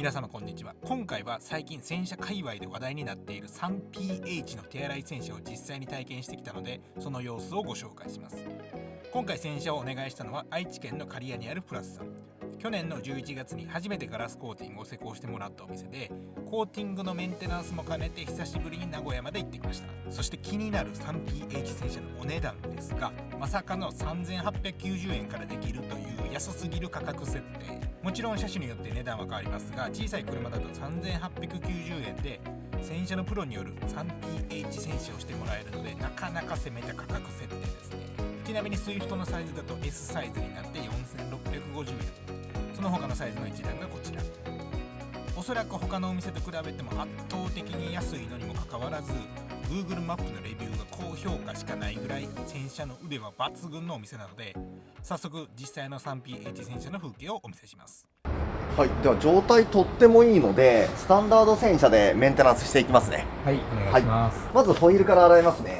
皆様こんにちは。今回は最近洗車界隈で話題になっている 3PH の手洗い洗車を実際に体験してきたので、その様子をご紹介します。今回洗車をお願いしたのは愛知県の刈谷にあるプラスさん。去年の11月に初めてガラスコーティングを施工してもらったお店で、コーティングのメンテナンスも兼ねて久しぶりに名古屋まで行ってきました。そして気になる 3PH 洗車のお値段ですが、まさかの3890円からできるという安すぎる価格設定。もちろん車種によって値段は変わりますが、小さい車だと3890円で洗車のプロによる 3PH 洗車をしてもらえるので、なかなか攻めた価格設定ですね。ちなみにスイフトのサイズだと S サイズになって4650円。その他のサイズの一覧がこちら。おそらく他のお店と比べても圧倒的に安いのにもかかわらず、 Google マップのレビューが高評価しかないぐらい洗車の腕は抜群のお店なので、早速実際の 3PH 洗車の風景をお見せします。はい、では状態とってもいいのでスタンダード洗車でメンテナンスしていきますね。はい、お願いします。まずホイールから洗いますね。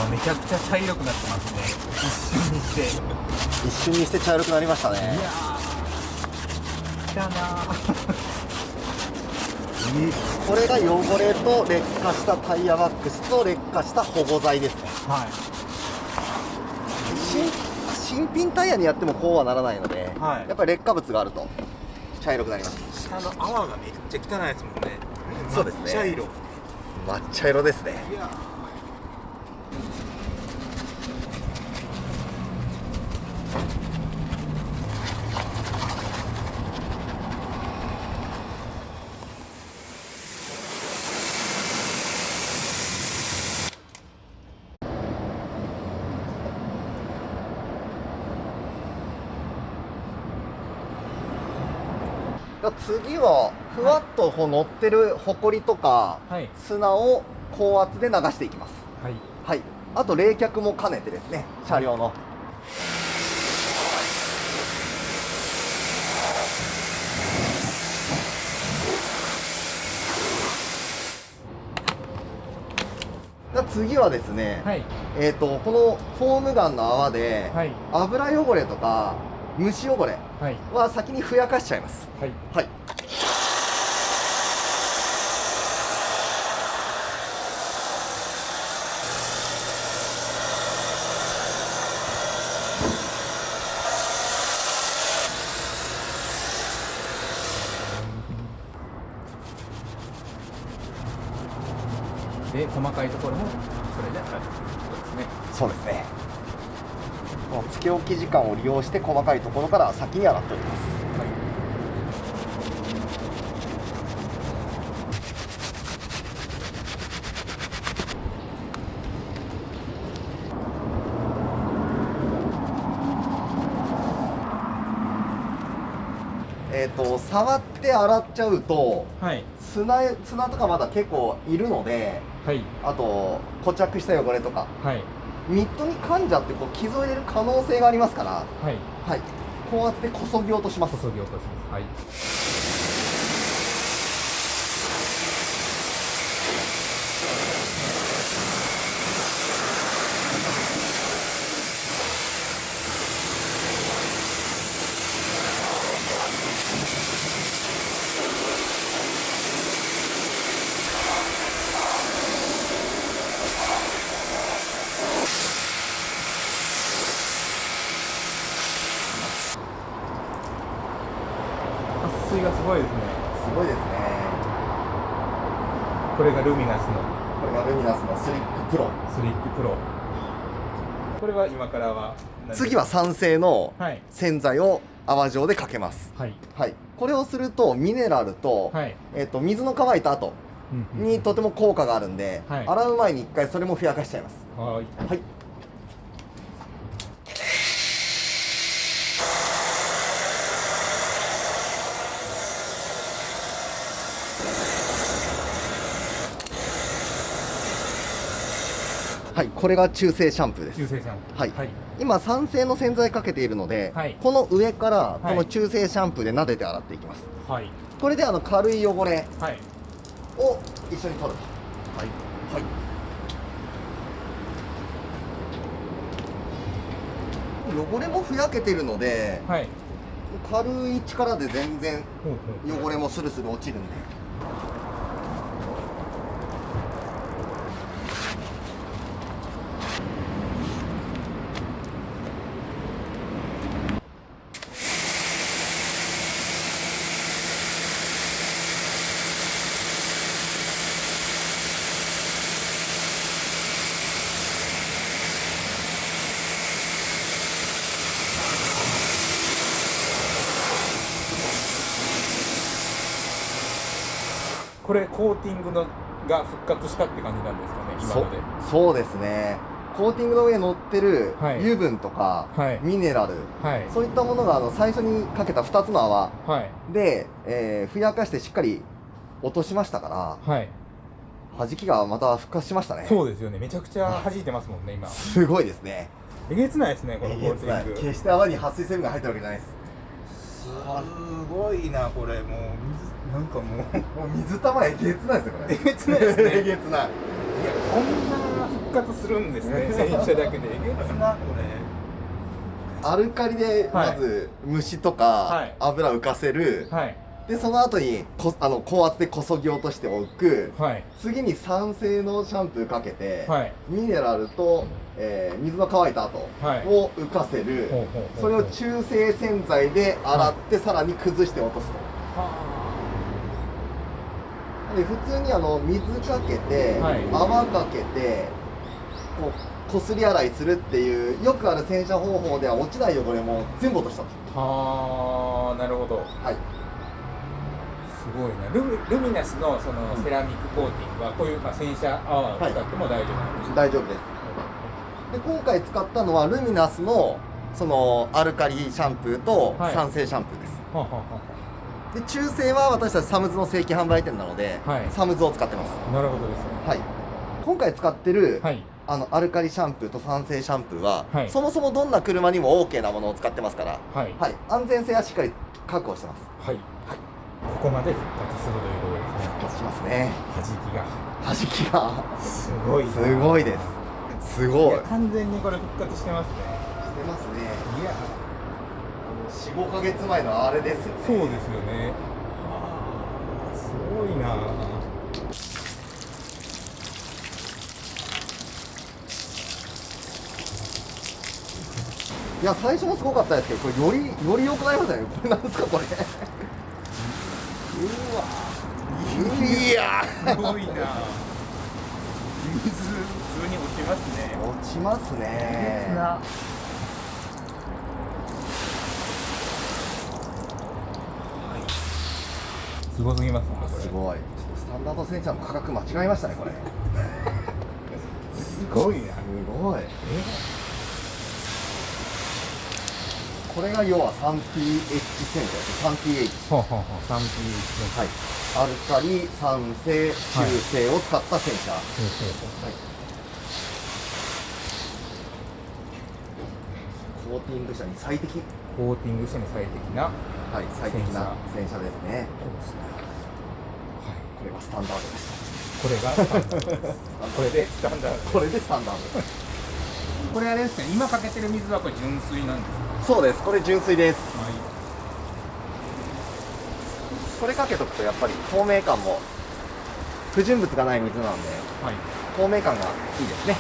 めちゃくちゃ茶色くなってますね。一瞬にして茶色くなりましたね。いやー、来たなこれが汚れと劣化したタイヤワックスと劣化した保護剤ですね。はい。新品タイヤにやってもこうはならないので、はい、やっぱり劣化物があると茶色くなります。下の泡がめっちゃ汚いですもんね。そうですね、抹茶色。抹茶色ですね。いや次はふわっと乗ってるホコリとか、はい、砂を高圧で流していきます。はい、はい、あと冷却も兼ねてですね、車両の。次はですね、はい、このフォームガンの泡で、はい、油汚れとか虫汚れは先にふやかしちゃいます。はい、はい。で、細かいところもそれで洗うということですね。そうですね。このつけ置き時間を利用して細かいところから先に洗っておきます。はい。触って洗っちゃうと、はい、砂とかまだ結構いるので、はい、あと固着した汚れとか、はい、ミットに噛んじゃってこう傷を入れる可能性がありますから、はい、はい、高圧でこそぎ落とします。こそぎ落とします。はい。撥水がすごいですね。すごいですね。これがルミナスのスリックプロ。スリックプロ。これは今からは次は酸性のはい、洗剤を泡状でかけます。はい、はい。これをするとミネラルと、はい。水の乾いた後にとても効果があるんで、はい洗う前に1回それもふやかしちゃいます。はい。はい。はい、これが中性シャンプーです。中性シャンプー。はいはい。今酸性の洗剤かけているので、はいこの上からはいこの中性シャンプーで撫でて洗っていきます。はい。これで軽い汚れはい。を一緒に取ると。はい。はい。汚れもふやけてるので、はい。軽い力で全然ほうほう。汚れもスルスル落ちるんで。これコーティングのが復活したって感じなんですかね、今まで。そうですね。コーティングの上に乗ってるはい油分とか、はいミネラル、はい。そういったものが最初にかけた2つの泡はい。で、ふやかしてしっかり落としましたからはい。弾きがまた復活しましたね。そうですよね。めちゃくちゃ弾いてますもんね、今。すごいですね。えげつないですね、このコーティング。決して泡に撥水成分が入ったわけじゃないです。すごいな、これ。もう水、なんかもう。もう水玉えげつないですよこれ。えげつないですねえげつない。いや、こんな復活するんですね、洗車だけで。えげつな、こアルカリでまず虫とはいか油浮かせる、れ。はい。でその後に高圧でこそぎ落としておく、はい。次に酸性のシャンプーかけて、はい。ミネラルと、水の乾いた後はいを浮かせる、ほうほうほうほうそれを中性洗剤で洗って、さらに崩して落とすと。はで普通に水かけて、はい泡かけてこうこすり洗いするっていうよくある洗車方法では落ちない汚れも全部落としたと。あ。はあ、なるほど。はい。すごいな。ルミナスのそのセラミックコーティングはこういう、まあ、洗車泡を使っても大丈夫なんですか。大丈夫です。で今回使ったのはルミナスのそのアルカリシャンプーとはい酸性シャンプーです。はあはあはで中性は私たちサムズの正規販売店なので、はいサムズを使ってます。あ。なるほどですね。はい。今回使ってる、はい。アルカリシャンプーと酸性シャンプーは、はいそもそもどんな車にも OK なものを使ってますから、はい。はい、安全性はしっかり確保してます。はい。ここまで復活するということですね。復活しますね。弾きが。弾きがすごいな。すごいです。すごい。いや完全にこれ復活してますね。してますね。いや、 4、5ヶ月前のあれですよね。そうですよね。あーすごいな。いや最初もすごかったですけど、これより良くなりましたね。これなんですかこれ。うわ。いやすごいな。水普通に落ちますね。落ちますね。な。すごすぎますね。これすごい。ちょっとスタンダード洗車の価格間違えましたねこれ。すごいな。すごい。これが要は 3pH 洗車です。3pH。ほうほうほう。3P ですね。はい。アルカリ、酸性、中性を使った洗車。はい。コーティング車に最適。コーティングしての最適な。はい、最適な洗車ですね。そうですね。これがスタンダードです。これがスタンダードです。これでスタンダードです。これでスタンダード。これあれですね。今かけてる水はこれ純水なんですか。そうです。これ純水です。はい。これかけとくとやっぱり透明感も不純物がない水なんではい。透明感がいいですね。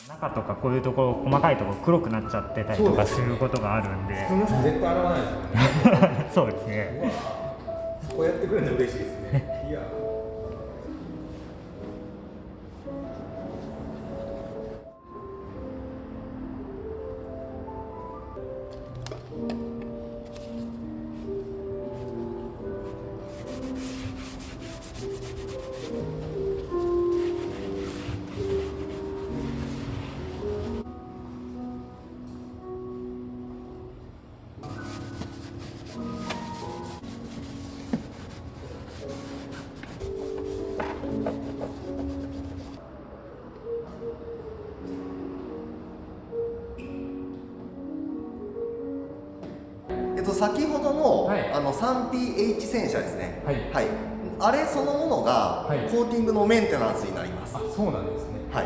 中とかこういうところ細かいところ黒くなっちゃってたりとかすることがあるんで、普通の人絶対洗わないですよね。そうですね。うわこうやってくれるの嬉しいですね。いや先ほどの、はい3PH 洗車ですね、はいはい、あれそのものがはいコーティングのメンテナンスになります、あそうなんですね。はい、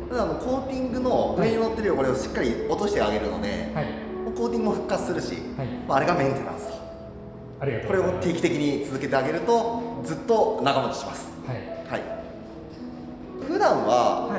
ただコーティングの上に乗ってる汚れをしっかり落としてあげるので、はいコーティングも復活するし、はいあれがメンテナンスと、ありがとうこれをございます。定期的に続けてあげるとずっと長持ちします。はいはい、普段は、はい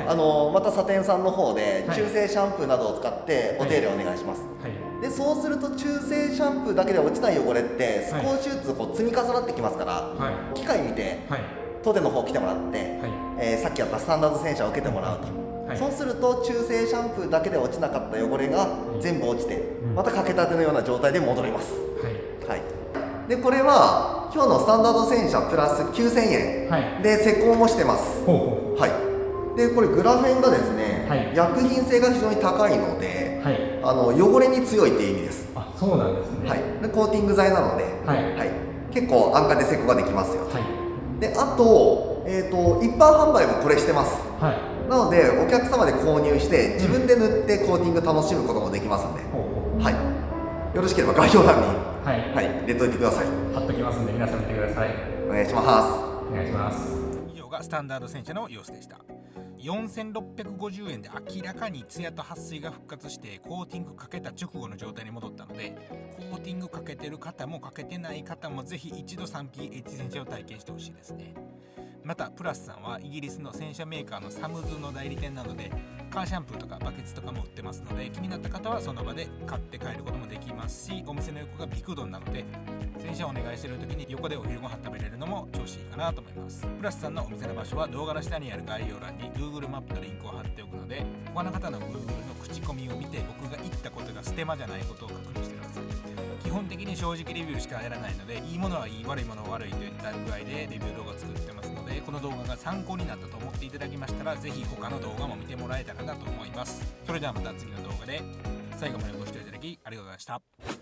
またサテンさんの方ではい中性シャンプーなどを使ってお手入れをお願いします、はいでそうすると中性シャンプーだけで落ちない汚れって少しずつこう積み重なってきますから、はい機械見てはい当店の方来てもらって、はいさっきやったスタンダード洗車を受けてもらうと、はいそうすると中性シャンプーだけで落ちなかった汚れが全部落ちて、んまたかけたてのような状態で戻ります、はいはい、でこれは今日のスタンダード洗車プラス9000円はいで施工もしてます、ほうほはい、でこれグラフェンがですね、はい薬品性が非常に高いので、うはい汚れに強いっていう意味です、あそうなんですね。はい、でコーティング剤なので、はい結構安価で施工ができますよ、はいであと、一般販売もこれしてます、はいなのでお客様で購入して自分で塗ってコーティング楽しむこともできますので、ほうほうはい、よろしければ概要欄に、はいはい、入れといてください。貼っときますんで皆さん見てください。お願いします。お願いします。以上がスタンダード洗車の様子でした。4650円で明らかにツヤと撥水が復活してコーティングかけた直後の状態に戻ったので、コーティングかけてる方もかけてない方もぜひ一度 3PH 洗車を体験してほしいですね。またプラスさんはイギリスの洗車メーカーのサムズの代理店なのでカーシャンプーとかバケツとかも売ってますので、気になった方はその場で買って帰ることもできますし、お店の横がビクドンなので洗車をお願いしている時に横でお昼ご飯食べれるのも調子いいかなと思います。プラスさんのお店の場所は動画の下にある概要欄に Google マップのリンクを貼っておくので、他の方の Google の口コミを見て僕が言ったことがステマじゃないことを確認してください。基本的に正直レビューしかやらないので、いいものはいい悪いものは悪いといった具合でレビュー動画を作ってますので、この動画が参考になったと思っていただきましたらぜひ他の動画も見てもらえたらなと思います。それではまた次の動画で。最後までご視聴いただきありがとうございました。